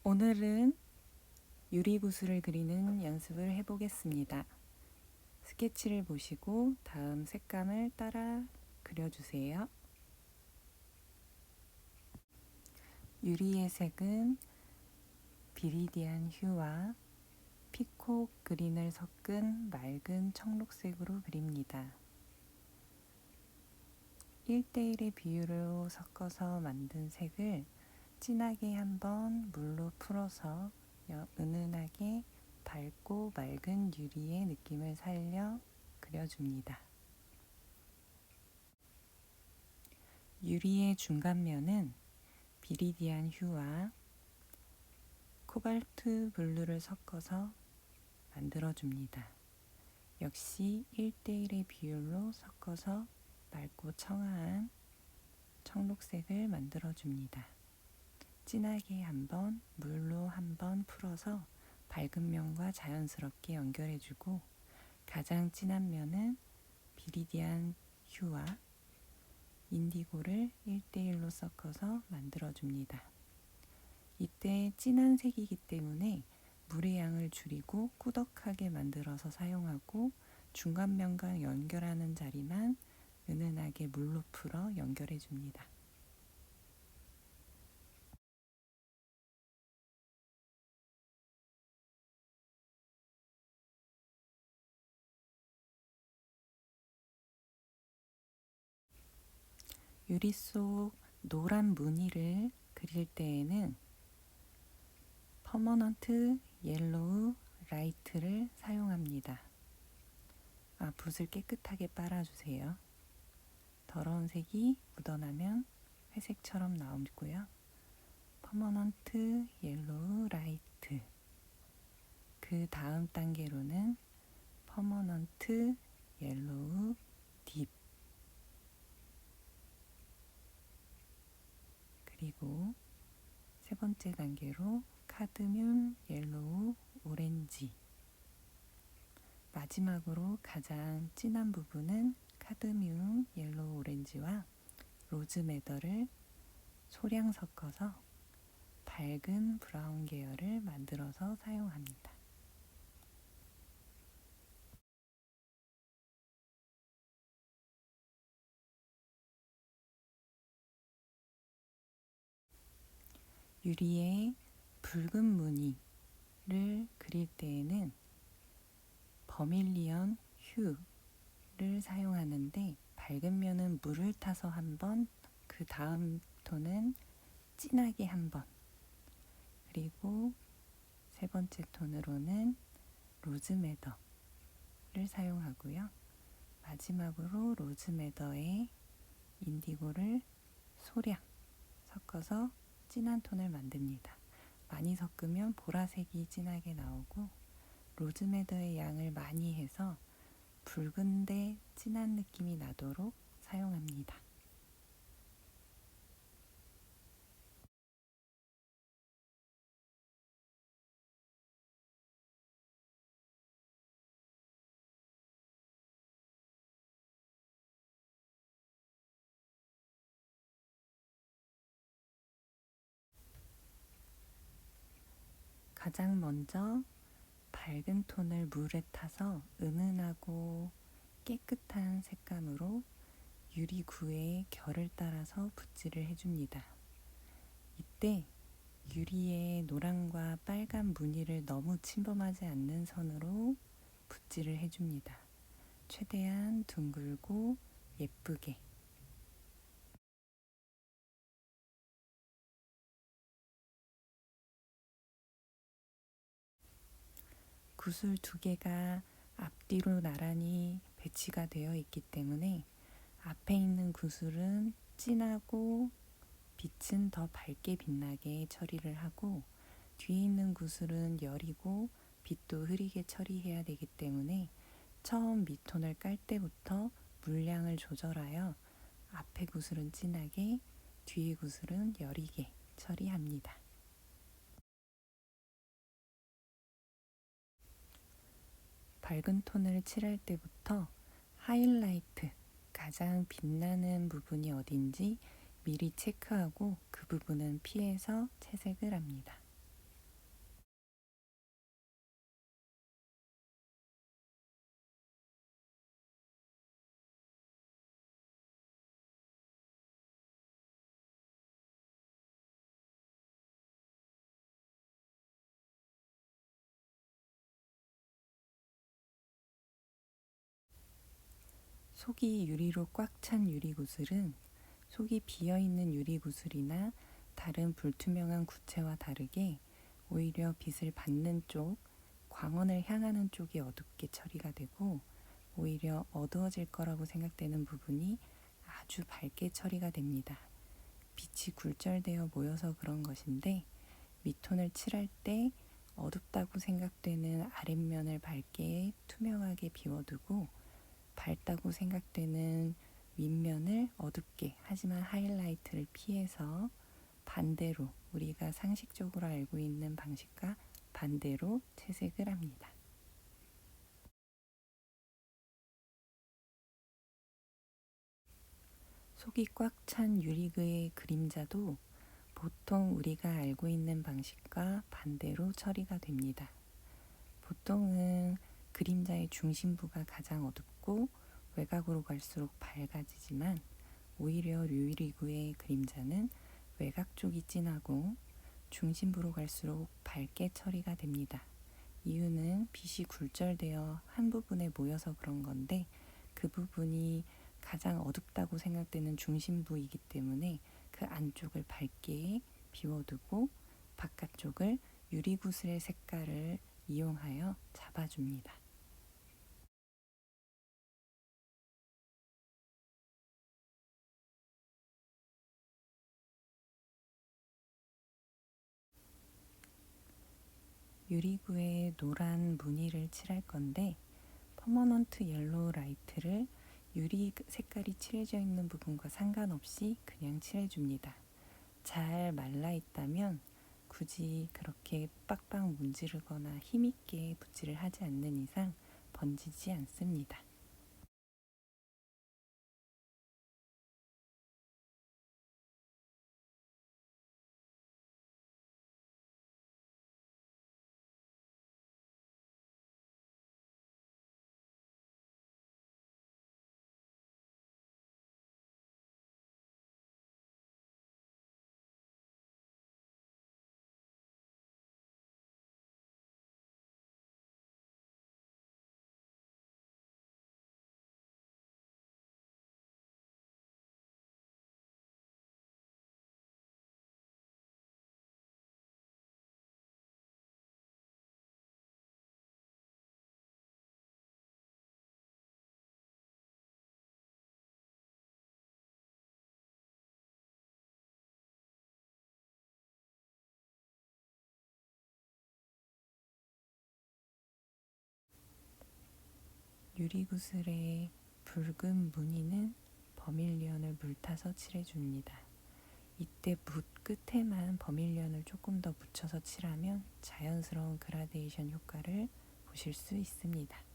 오늘은 유리구슬을 그리는 연습을 해보겠습니다. 스케치를 보시고 다음 색감을 따라 그려주세요. 유리의 색은 비리디안 휴와 피콕 그린을 섞은 맑은 청록색으로 그립니다. 1:1의 비율로 섞어서 만든 색을 진하게 한번 물로 풀어서 은은하게 밝고 맑은 유리의 느낌을 살려 그려줍니다. 유리의 중간면은 비리디안 휴와 코발트 블루를 섞어서 만들어줍니다. 역시 1:1의 비율로 섞어서 맑고 청아한 청록색을 만들어줍니다. 진하게 한번 물로 한번 풀어서 밝은 면과 자연스럽게 연결해주고, 가장 진한 면은 비리디안 휴와 인디고를 1:1로 섞어서 만들어줍니다. 이때 진한 색이기 때문에 물의 양을 줄이고 꾸덕하게 만들어서 사용하고, 중간면과 연결하는 자리만 은은하게 물로 풀어 연결해줍니다. 유리 속 노란 무늬를 그릴 때에는 퍼머넌트 옐로우 라이트를 사용합니다. 붓을 깨끗하게 빨아주세요. 더러운 색이 묻어나면 회색처럼 나오고요. 퍼머넌트 옐로우 라이트, 그 다음 단계로는 퍼머넌트 옐로우 딥, 그리고 세 번째 단계로 카드뮴 옐로우 오렌지, 마지막으로 가장 진한 부분은 카드뮴 옐로우 오렌지와 로즈메더를 소량 섞어서 밝은 브라운 계열을 만들어서 사용합니다. 유리에 붉은 무늬를 그릴 때에는 버밀리언 휴를 사용하는데, 밝은 면은 물을 타서 한번, 그 다음 톤은 진하게 한번, 그리고 세 번째 톤으로는 로즈메더를 사용하고요. 마지막으로 로즈메더에 인디고를 소량 섞어서 진한 톤을 만듭니다. 많이 섞으면 보라색이 진하게 나오고, 로즈메더의 양을 많이 해서 붉은데 진한 느낌이 나도록 사용합니다. 가장 먼저 밝은 톤을 물에 타서 은은하고 깨끗한 색감으로 유리구의 결을 따라서 붓질을 해줍니다. 이때 유리의 노란과 빨간 무늬를 너무 침범하지 않는 선으로 붓질을 해줍니다. 최대한 둥글고 예쁘게. 구슬 2개가 앞뒤로 나란히 배치가 되어 있기 때문에 앞에 있는 구슬은 진하고 빛은 더 밝게 빛나게 처리를 하고, 뒤에 있는 구슬은 여리고 빛도 흐리게 처리해야 되기 때문에 처음 밑톤을 깔 때부터 물량을 조절하여 앞에 구슬은 진하게, 뒤에 구슬은 여리게 처리합니다. 밝은 톤을 칠할 때부터 하이라이트, 가장 빛나는 부분이 어딘지 미리 체크하고 그 부분은 피해서 채색을 합니다. 속이 유리로 꽉 찬 유리구슬은 속이 비어있는 유리구슬이나 다른 불투명한 구체와 다르게 오히려 빛을 받는 쪽, 광원을 향하는 쪽이 어둡게 처리가 되고, 오히려 어두워질 거라고 생각되는 부분이 아주 밝게 처리가 됩니다. 빛이 굴절되어 모여서 그런 것인데, 밑톤을 칠할 때 어둡다고 생각되는 아랫면을 밝게 투명하게 비워두고, 밝다고 생각되는 윗면을 어둡게, 하지만 하이라이트를 피해서 반대로, 우리가 상식적으로 알고 있는 방식과 반대로 채색을 합니다. 속이 꽉 찬 유리그의 그림자도 보통 우리가 알고 있는 방식과 반대로 처리가 됩니다. 보통은 그림자의 중심부가 가장 어둡고 외곽으로 갈수록 밝아지지만, 오히려 유리구의 그림자는 외곽 쪽이 진하고 중심부로 갈수록 밝게 처리가 됩니다. 이유는 빛이 굴절되어 한 부분에 모여서 그런 건데, 그 부분이 가장 어둡다고 생각되는 중심부이기 때문에 그 안쪽을 밝게 비워두고 바깥쪽을 유리구슬의 색깔을 이용하여 잡아줍니다. 유리구에 노란 무늬를 칠할 건데, 퍼머넌트 옐로우 라이트를 유리 색깔이 칠해져 있는 부분과 상관없이 그냥 칠해줍니다. 잘 말라 있다면 굳이 그렇게 빡빡 문지르거나 힘있게 붓질을 하지 않는 이상 번지지 않습니다. 유리구슬의 붉은 무늬는 버밀리언을 물타서 칠해줍니다. 이때 붓 끝에만 버밀리언을 조금 더 묻혀서 칠하면 자연스러운 그라데이션 효과를 보실 수 있습니다.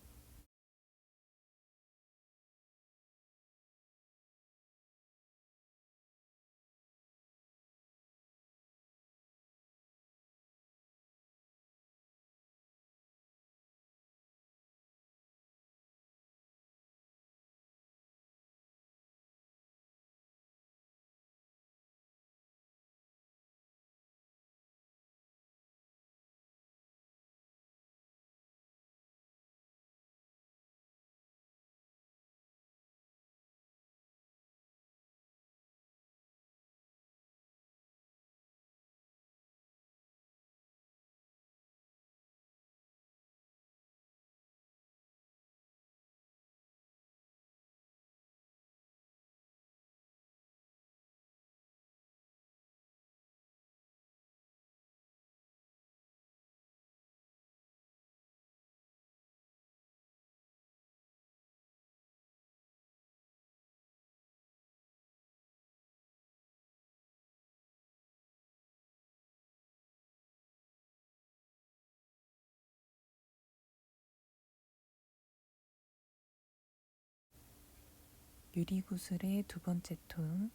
유리구슬의 두 번째 톤,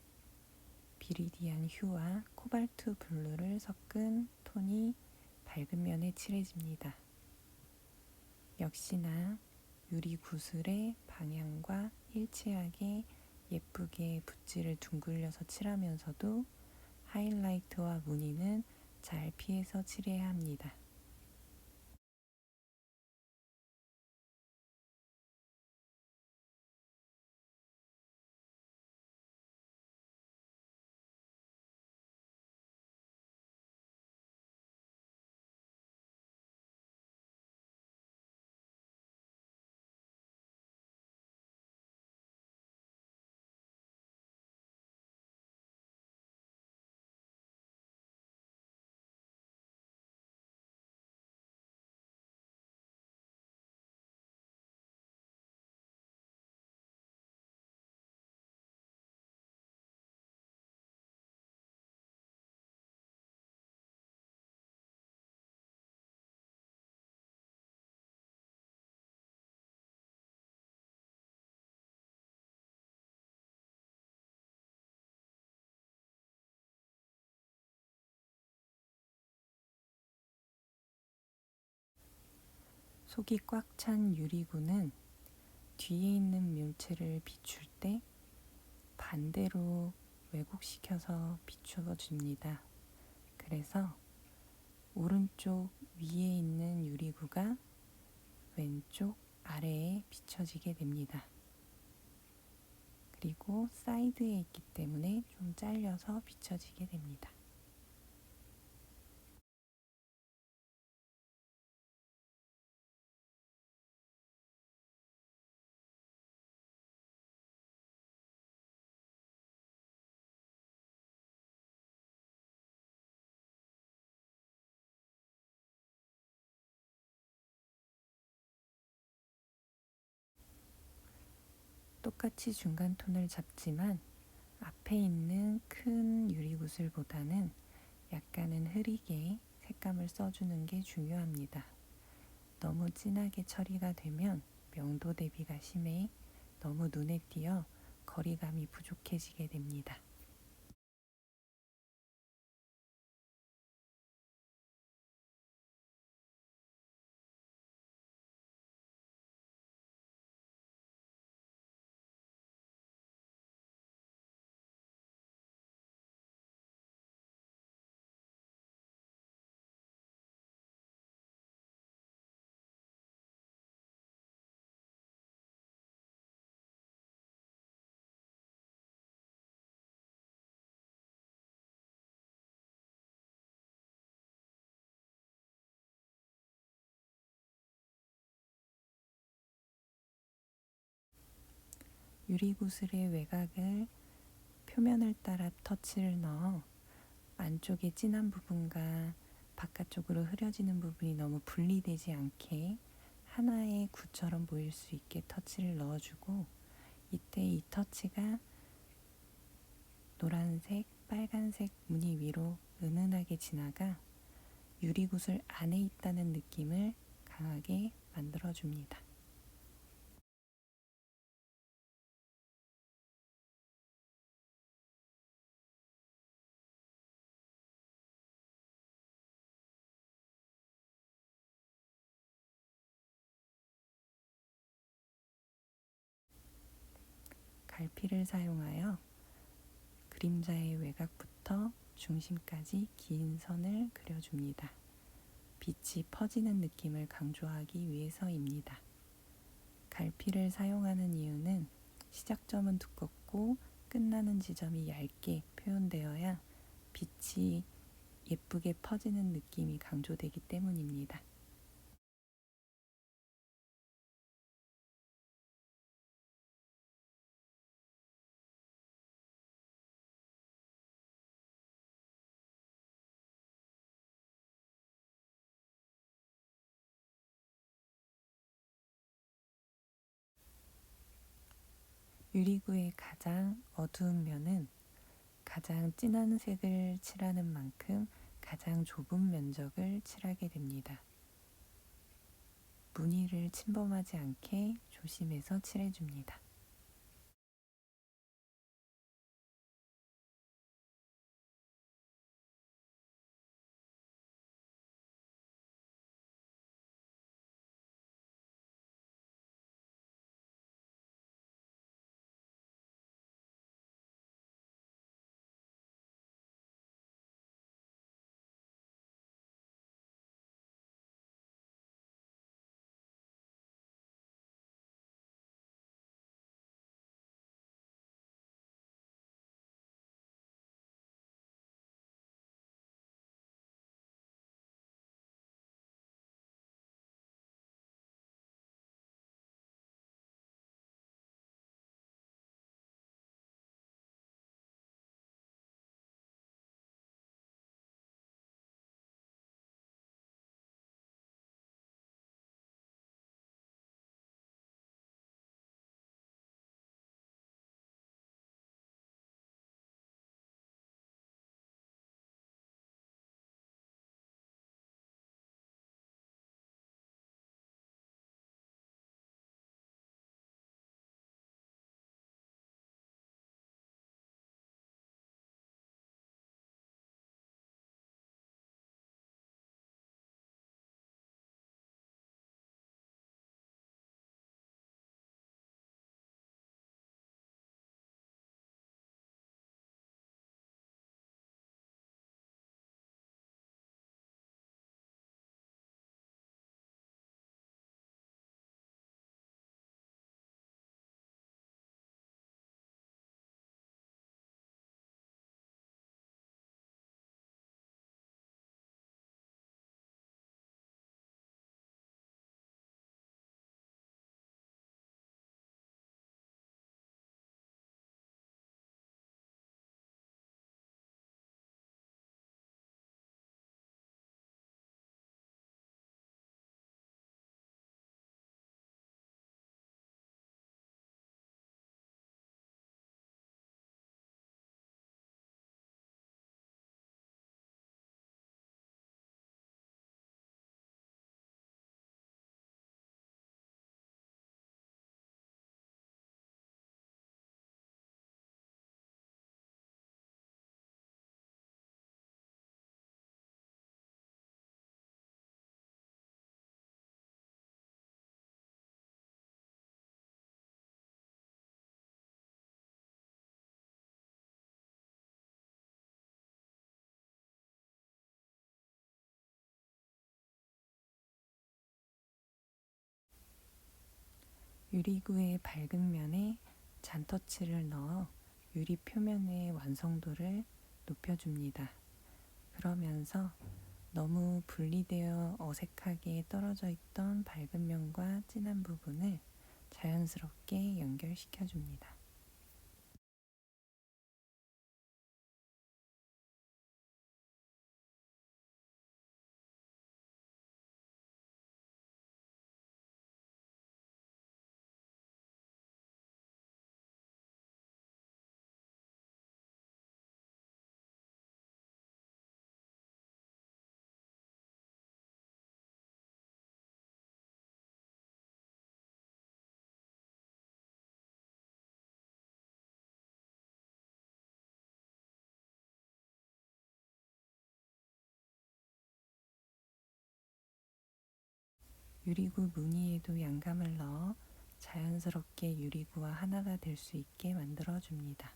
비리디안 휴와 코발트 블루를 섞은 톤이 밝은 면에 칠해집니다. 역시나 유리구슬의 방향과 일치하게 예쁘게 붓질을 둥글려서 칠하면서도 하이라이트와 무늬는 잘 피해서 칠해야 합니다. 속이 꽉 찬 유리구는 뒤에 있는 물체를 비출 때 반대로 왜곡시켜서 비추어 줍니다. 그래서 오른쪽 위에 있는 유리구가 왼쪽 아래에 비춰지게 됩니다. 그리고 사이드에 있기 때문에 좀 잘려서 비춰지게 됩니다. 똑같이 중간 톤을 잡지만 앞에 있는 큰 유리구슬보다는 약간은 흐리게 색감을 써주는 게 중요합니다. 너무 진하게 처리가 되면 명도 대비가 심해 너무 눈에 띄어 거리감이 부족해지게 됩니다. 유리구슬의 외곽을 표면을 따라 터치를 넣어 안쪽의 진한 부분과 바깥쪽으로 흐려지는 부분이 너무 분리되지 않게 하나의 구처럼 보일 수 있게 터치를 넣어주고, 이때 이 터치가 노란색, 빨간색 무늬 위로 은은하게 지나가 유리구슬 안에 있다는 느낌을 강하게 만들어줍니다. 갈피를 사용하여 그림자의 외곽부터 중심까지 긴 선을 그려줍니다. 빛이 퍼지는 느낌을 강조하기 위해서입니다. 갈피를 사용하는 이유는 시작점은 두껍고 끝나는 지점이 얇게 표현되어야 빛이 예쁘게 퍼지는 느낌이 강조되기 때문입니다. 유리구의 가장 어두운 면은 가장 진한 색을 칠하는 만큼 가장 좁은 면적을 칠하게 됩니다. 무늬를 침범하지 않게 조심해서 칠해줍니다. 유리구의 밝은 면에 잔터치를 넣어 유리 표면의 완성도를 높여줍니다. 그러면서 너무 분리되어 어색하게 떨어져 있던 밝은 면과 진한 부분을 자연스럽게 연결시켜줍니다. 유리구 무늬에도 양감을 넣어 자연스럽게 유리구와 하나가 될 수 있게 만들어줍니다.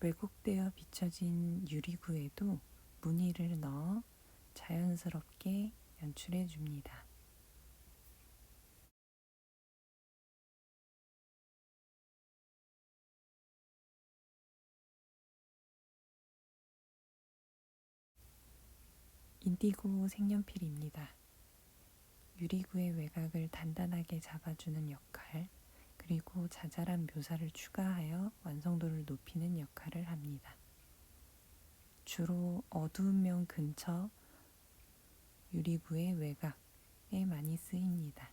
왜곡되어 비춰진 유리구에도 무늬를 넣어 자연스럽게 연출해 줍니다. 인디고 색연필입니다. 유리구의 외곽을 단단하게 잡아주는 역할, 그리고 자잘한 묘사를 추가하여 완성도를 높이는 역할을 합니다. 주로 어두운 면 근처 유리구의 외곽에 많이 쓰입니다.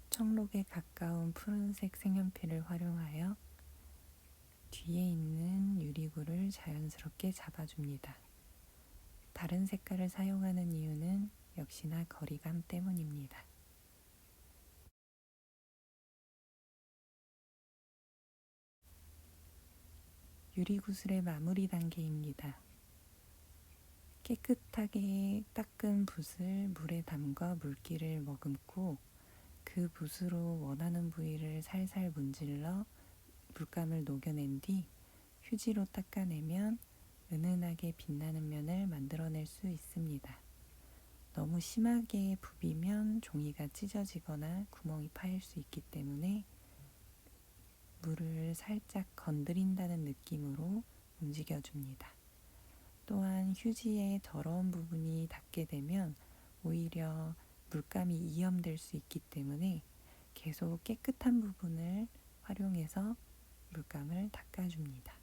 청록에 가까운 푸른색 색연필을 활용하여 뒤에 있는 유리구를 자연스럽게 잡아줍니다. 다른 색깔을 사용하는 이유는 역시나 거리감 때문입니다. 유리구슬의 마무리 단계입니다. 깨끗하게 닦은 붓을 물에 담가 물기를 머금고 그 붓으로 원하는 부위를 살살 문질러 물감을 녹여낸 뒤 휴지로 닦아내면 은은하게 빛나는 면을 만들어낼 수 있습니다. 너무 심하게 부비면 종이가 찢어지거나 구멍이 파일 수 있기 때문에 물을 살짝 건드린다는 느낌으로 움직여줍니다. 또한 휴지의 더러운 부분이 닿게 되면 오히려 물감이 이염될 수 있기 때문에 계속 깨끗한 부분을 활용해서 물감을 닦아줍니다.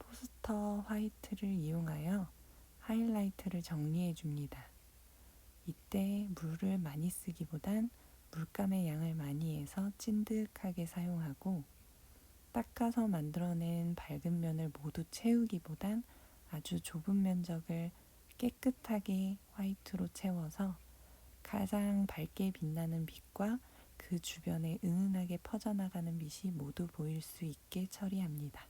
포스터 화이트를 이용하여 하이라이트를 정리해 줍니다. 이때 물을 많이 쓰기보단 물감의 양을 많이 해서 찐득하게 사용하고 닦아서 만들어낸 밝은 면을 모두 채우기보단 아주 좁은 면적을 깨끗하게 화이트로 채워서 가장 밝게 빛나는 빛과 그 주변에 은은하게 퍼져나가는 빛이 모두 보일 수 있게 처리합니다.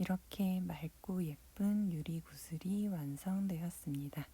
이렇게 맑고 예쁜 유리 구슬이 완성되었습니다.